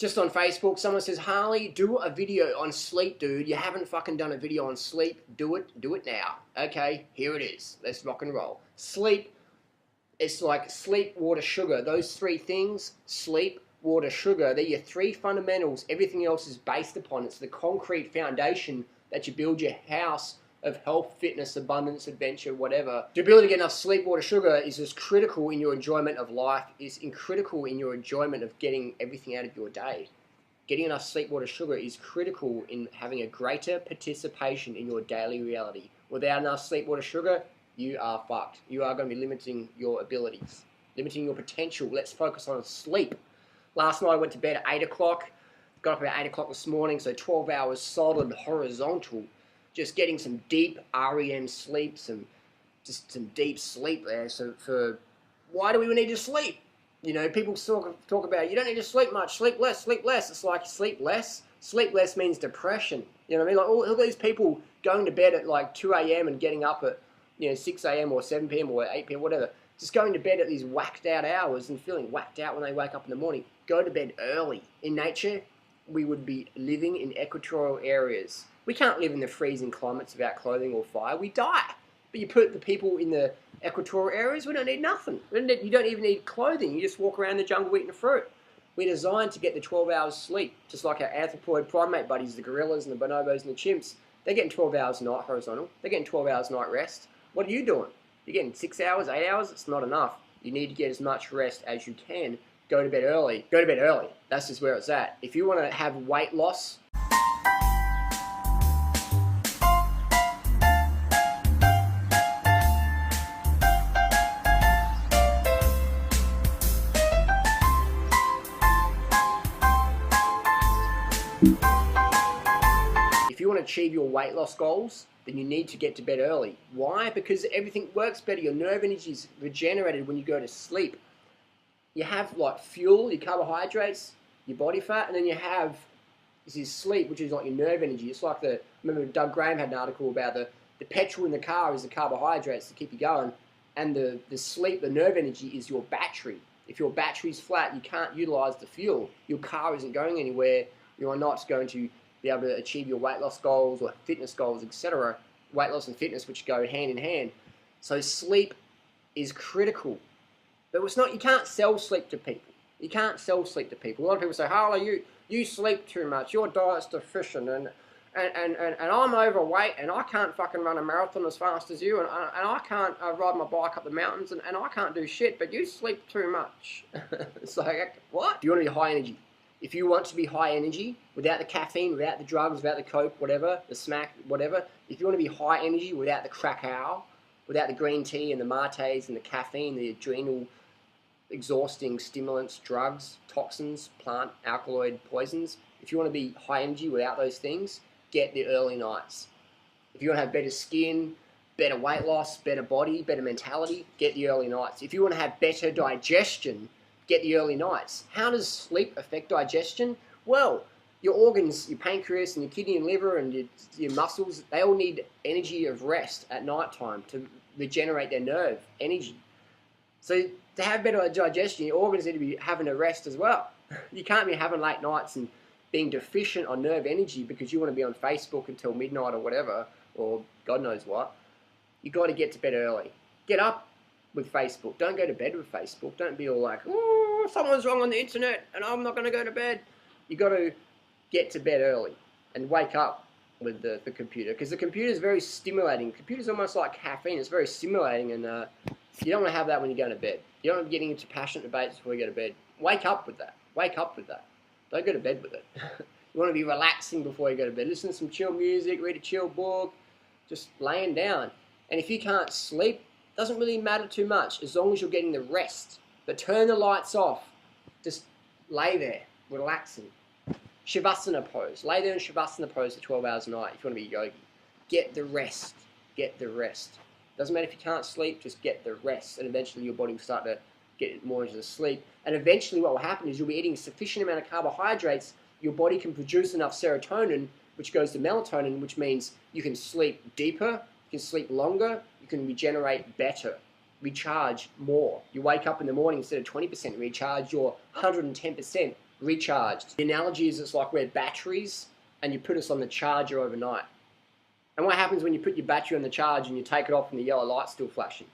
Just on Facebook, someone says, Harley, do a video on sleep, dude. You haven't fucking done a video on sleep. Do it now. Okay, here it is. Let's rock and roll. Sleep, it's like sleep, water, sugar. Those three things, sleep, water, sugar, they're your three fundamentals. Everything else is based upon. It's the concrete foundation that you build your house of health, fitness, abundance, adventure, whatever. The ability to get enough sleep, water, sugar is just critical in your enjoyment of life, is critical in your enjoyment of getting everything out of your day. Getting enough sleep, water, sugar is critical in having a greater participation in your daily reality. Without enough sleep, water, sugar, you are fucked. You are going to be limiting your abilities, limiting your potential. Let's focus on sleep. Last night I went to bed at 8 o'clock, got up about 8 o'clock this morning, so 12 hours solid horizontal. Just getting some deep REM sleep, some deep sleep there. So why do we need to sleep? You know, people talk about, you don't need to sleep much, sleep less, sleep less. It's like, sleep less? Sleep less means depression. You know what I mean? Like all these people going to bed at like 2 a.m. and getting up at, 6 a.m. or 7 p.m. or 8 p.m. whatever. Just going to bed at these whacked out hours and feeling whacked out when they wake up in the morning. Go to bed early. In nature, we would be living in equatorial areas. We can't live in the freezing climates without clothing or fire. We die. But you put the people in the equatorial areas, we don't need nothing. You don't even need clothing. You just walk around the jungle eating the fruit. We're designed to get the 12 hours sleep, just like our anthropoid primate buddies, the gorillas and the bonobos and the chimps. They're getting 12 hours a night horizontal. They're getting 12 hours night rest. What are you doing? You're getting 6 hours, 8 hours? It's not enough. You need to get as much rest as you can. Go to bed early. Go to bed early. That's just where it's at. If you want to have weight loss, if you want to achieve your weight loss goals, then you need to get to bed early. Why? Because everything works better. Your nerve energy is regenerated when you go to sleep. You have like fuel, your carbohydrates, your body fat, and then you have this is sleep, which is like your nerve energy. It's like remember Doug Graham had an article about the petrol in the car is the carbohydrates to keep you going, and the sleep, the nerve energy is your battery. If your battery's flat, you can't utilize the fuel. Your car isn't going anywhere. You are not going to be able to achieve your weight loss goals or fitness goals, etc. Weight loss and fitness, which go hand in hand. So sleep is critical. But it's not, you can't sell sleep to people. You can't sell sleep to people. A lot of people say, Harley, you sleep too much. Your diet's deficient and I'm overweight and I can't fucking run a marathon as fast as you and I can't ride my bike up the mountains and I can't do shit, but you sleep too much. It's like, what? You want to be high energy. If you want to be high energy, without the caffeine, without the drugs, without the coke, whatever, the smack, whatever, if you want to be high energy without the crackao, without the green tea and the mates and the caffeine, the adrenal exhausting stimulants, drugs, toxins, plant, alkaloid, poisons, if you want to be high energy without those things, get the early nights. If you want to have better skin, better weight loss, better body, better mentality, get the early nights. If you want to have better digestion, get the early nights. How does sleep affect digestion? Well, your organs, your pancreas and your kidney and liver and your muscles, they all need energy of rest at night time to regenerate their nerve energy. So to have better digestion, your organs need to be having a rest as well. You can't be having late nights and being deficient on nerve energy because you want to be on Facebook until midnight or whatever, or God knows what. You got to get to bed early. Get up with Facebook. Don't go to bed with Facebook. Don't be all like, oh, someone's wrong on the internet and I'm not going to go to bed. You got to get to bed early and wake up with the computer, because the computer is very stimulating. The computer's almost like caffeine. It's very stimulating, and you don't want to have that when you're going to bed. You don't want to be getting into passionate debates before you go to bed. Wake up with that. Wake up with that. Don't go to bed with it. You want to be relaxing before you go to bed. Listen to some chill music, read a chill book, just laying down. And if you can't sleep, it doesn't really matter too much as long as you're getting the rest. But turn the lights off. Just lay there, relaxing. Shavasana pose. Lay there in Shavasana pose for 12 hours a night if you want to be yogi. Get the rest. Get the rest. Doesn't matter if you can't sleep, just get the rest. And eventually your body will start to get more into the sleep. And eventually what will happen is you'll be eating a sufficient amount of carbohydrates. Your body can produce enough serotonin, which goes to melatonin, which means you can sleep deeper, you can sleep longer, you can regenerate better, recharge more. You wake up in the morning, instead of 20% recharge, you're 110% recharged. The analogy is it's like we're batteries and you put us on the charger overnight. And what happens when you put your battery on the charge and you take it off and the yellow light's still flashing?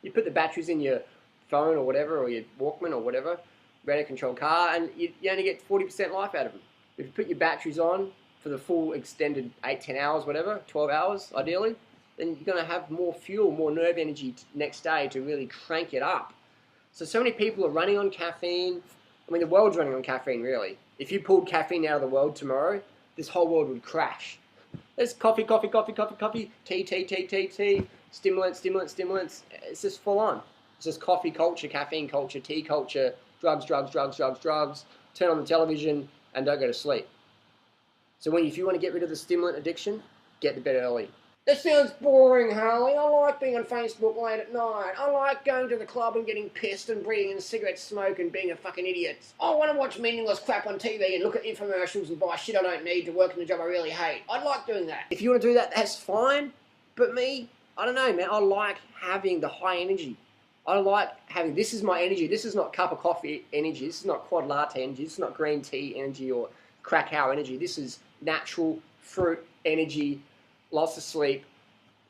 You put the batteries in your phone or whatever, or your Walkman or whatever, radio controlled car, and you only get 40% life out of them. If you put your batteries on for the full extended 8-10 hours, whatever, 12 hours ideally, then you're going to have more fuel, more nerve energy next day to really crank it up. So many people are running on caffeine. I mean, the world's running on caffeine, really. If you pulled caffeine out of the world tomorrow, this whole world would crash. There's coffee, coffee, coffee, coffee, coffee, tea, tea, tea, tea, tea, stimulants, stimulants, stimulants. It's just full on. It's just coffee culture, caffeine culture, tea culture, drugs, drugs, drugs, drugs, drugs. Turn on the television and don't go to sleep. So if you want to get rid of the stimulant addiction, get to bed early. That sounds boring, Harley. I like being on Facebook late at night. I like going to the club and getting pissed and breathing in cigarette smoke and being a fucking idiot. I want to watch meaningless crap on TV and look at infomercials and buy shit I don't need to work in a job I really hate. I like doing that. If you want to do that, that's fine. But me, I don't know, man. I like having the high energy. I like having, this is my energy. This is not cup of coffee energy. This is not quad latte energy. This is not green tea energy or crackhow energy. This is natural fruit energy. Lots of sleep,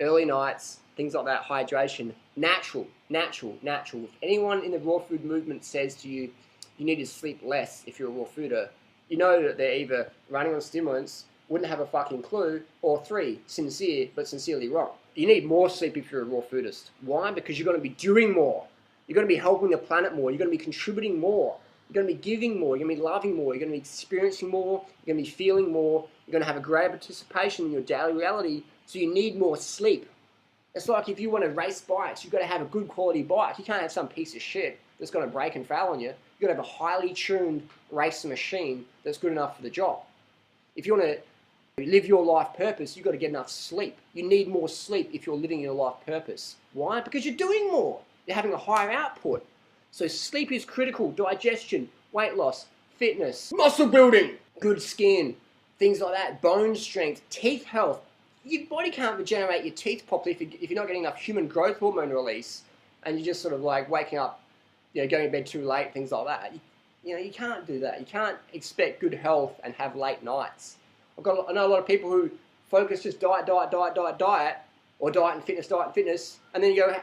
early nights, things like that, hydration. Natural, natural, natural. If anyone in the raw food movement says to you, you need to sleep less if you're a raw fooder, you know that they're either running on stimulants, wouldn't have a fucking clue, or 3, sincere but sincerely wrong. You need more sleep if you're a raw foodist. Why? Because you're going to be doing more. You're going to be helping the planet more. You're going to be contributing more. You're going to be giving more. You're going to be loving more. You're going to be experiencing more. You're going to be feeling more. You're going to have a greater participation in your daily reality. So you need more sleep. It's like if you want to race bikes, you've got to have a good quality bike. You can't have some piece of shit that's going to break and fail on you. You've got to have a highly tuned racer machine that's good enough for the job. If you want to live your life purpose, you've got to get enough sleep. You need more sleep if you're living your life purpose. Why? Because you're doing more. You're having a higher output. So sleep is critical. Digestion, weight loss, fitness, muscle building, good skin, things like that, bone strength, teeth health. Your body can't regenerate your teeth properly if you're not getting enough human growth hormone release and you're just sort of like waking up, going to bed too late, things like that. You can't do that. You can't expect good health and have late nights. I know a lot of people who focus just diet, diet, diet, diet, diet, or diet and fitness, and then you go,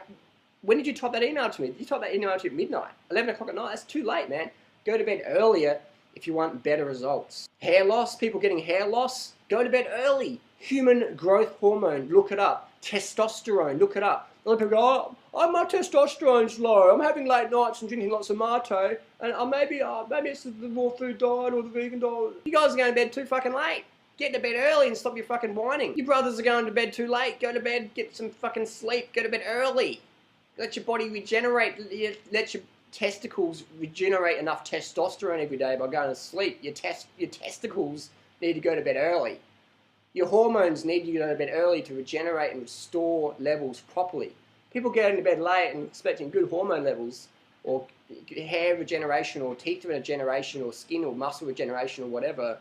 when did you type that email to me? You type that email to me at midnight, 11 o'clock at night. That's too late, man. Go to bed earlier if you want better results. Hair loss, people getting hair loss, go to bed early. Human growth hormone, look it up. Testosterone, look it up. A lot of people go, my testosterone's low. I'm having late nights and drinking lots of mate, and maybe it's the raw food diet or the vegan diet. You guys are going to bed too fucking late. Get to bed early and stop your fucking whining. Your brothers are going to bed too late. Go to bed, get some fucking sleep. Go to bed early. Let your body regenerate. Let your testicles regenerate enough testosterone every day by going to sleep. Your testicles need to go to bed early. Your hormones need to go to bed early to regenerate and restore levels properly. People going to bed late and expecting good hormone levels or hair regeneration or teeth regeneration or skin or muscle regeneration or whatever,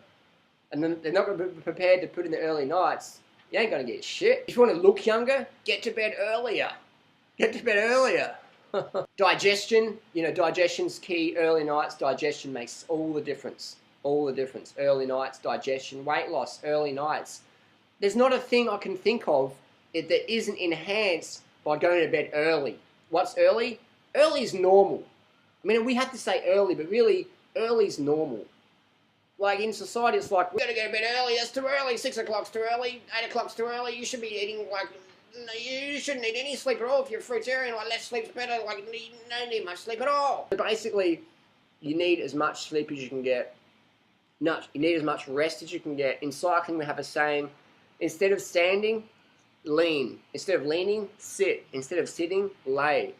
and then they're not going to be prepared to put in the early nights, you ain't going to get shit. If you want to look younger, get to bed earlier. Get to bed earlier. Digestion, digestion's key. Early nights, digestion makes all the difference. All the difference. Early nights, digestion, weight loss, early nights. There's not a thing I can think of that isn't enhanced by going to bed early. What's early? Early is normal. I mean, we have to say early, but really, early is normal. Like in society, it's like, we've got to go to bed early, that's too early, 6 o'clock's too early, 8 o'clock's too early, you should be eating you shouldn't need any sleep at all if you're a fruitarian, less sleep's better, you don't need much sleep at all. So basically, you need as much sleep as you can get. You need as much rest as you can get. In cycling, we have a saying, instead of standing, lean. Instead of leaning, sit. Instead of sitting, lay.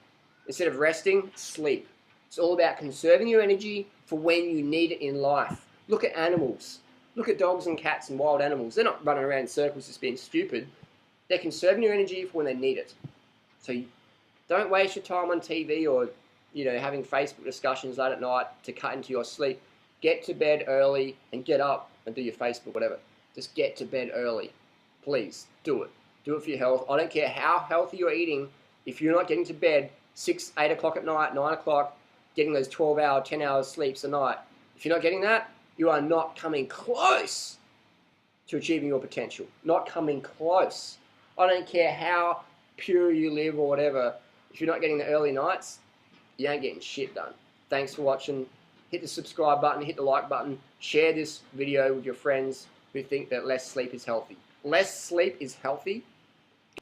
Instead of resting, sleep. It's all about conserving your energy for when you need it in life. Look at animals. Look at dogs and cats and wild animals. They're not running around in circles just being stupid. They're conserving your energy for when they need it. So don't waste your time on TV or having Facebook discussions late at night to cut into your sleep. Get to bed early and get up and do your Facebook, whatever. Just get to bed early. Please, do it. Do it for your health. I don't care how healthy you're eating. If you're not getting to bed 6, 8 o'clock at night, 9 o'clock, getting those 12-hour, 10-hour sleeps a night, If you're not getting that, you are not coming close to achieving your potential. Not coming close. I don't care how pure you live or whatever. If you're not getting the early nights, you ain't getting shit done. Thanks for watching. Hit the subscribe button, hit the like button, share this video with your friends who think that less sleep is healthy. Less sleep is healthy.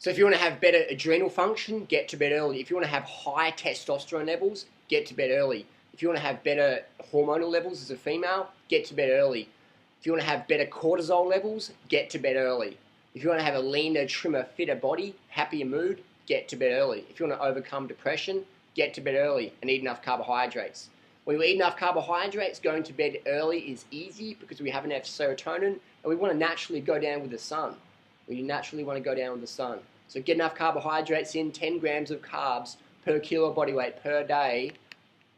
So if you want to have better adrenal function, get to bed early. If you want to have high testosterone levels, get to bed early. If you want to have better hormonal levels as a female, get to bed early. If you want to have better cortisol levels, get to bed early. If you want to have a leaner, trimmer, fitter body, happier mood, get to bed early. If you want to overcome depression, get to bed early and eat enough carbohydrates. When we eat enough carbohydrates, going to bed early is easy because we have enough serotonin and we want to naturally go down with the sun. We naturally want to go down with the sun. So get enough carbohydrates in, 10 grams of carbs per kilo body weight per day,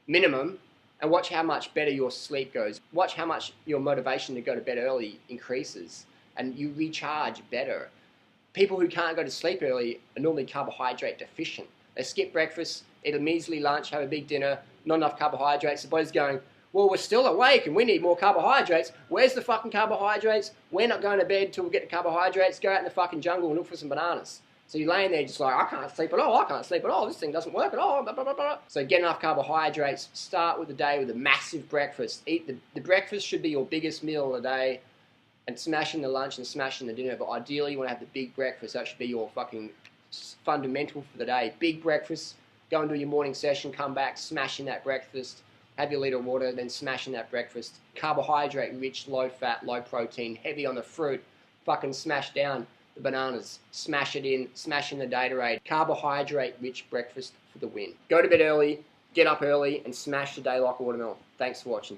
minimum, and watch how much better your sleep goes. Watch how much your motivation to go to bed early increases and you recharge better. People who can't go to sleep early are normally carbohydrate deficient. They skip breakfast, eat a measly lunch, have a big dinner, not enough carbohydrates. The body's going, well, we're still awake and we need more carbohydrates. Where's the fucking carbohydrates? We're not going to bed till we get the carbohydrates. Go out in the fucking jungle and look for some bananas. So you're laying there just like, I can't sleep at all, I can't sleep at all, this thing doesn't work at all, blah, blah, blah, blah. So get enough carbohydrates, start with the day with a massive breakfast. Eat the breakfast should be your biggest meal of the day, and smashing the lunch and smashing the dinner, but ideally you want to have the big breakfast. That should be your fucking fundamental for the day. Big breakfast, go and do your morning session, come back, smashing that breakfast, have your liter of water, then smashing that breakfast. Carbohydrate rich, low fat, low protein, heavy on the fruit, fucking smash down the bananas, smash it in, smash in the Gatorade. Carbohydrate rich breakfast for the win. Go to bed early, get up early, and smash the day like a watermelon. Thanks for watching.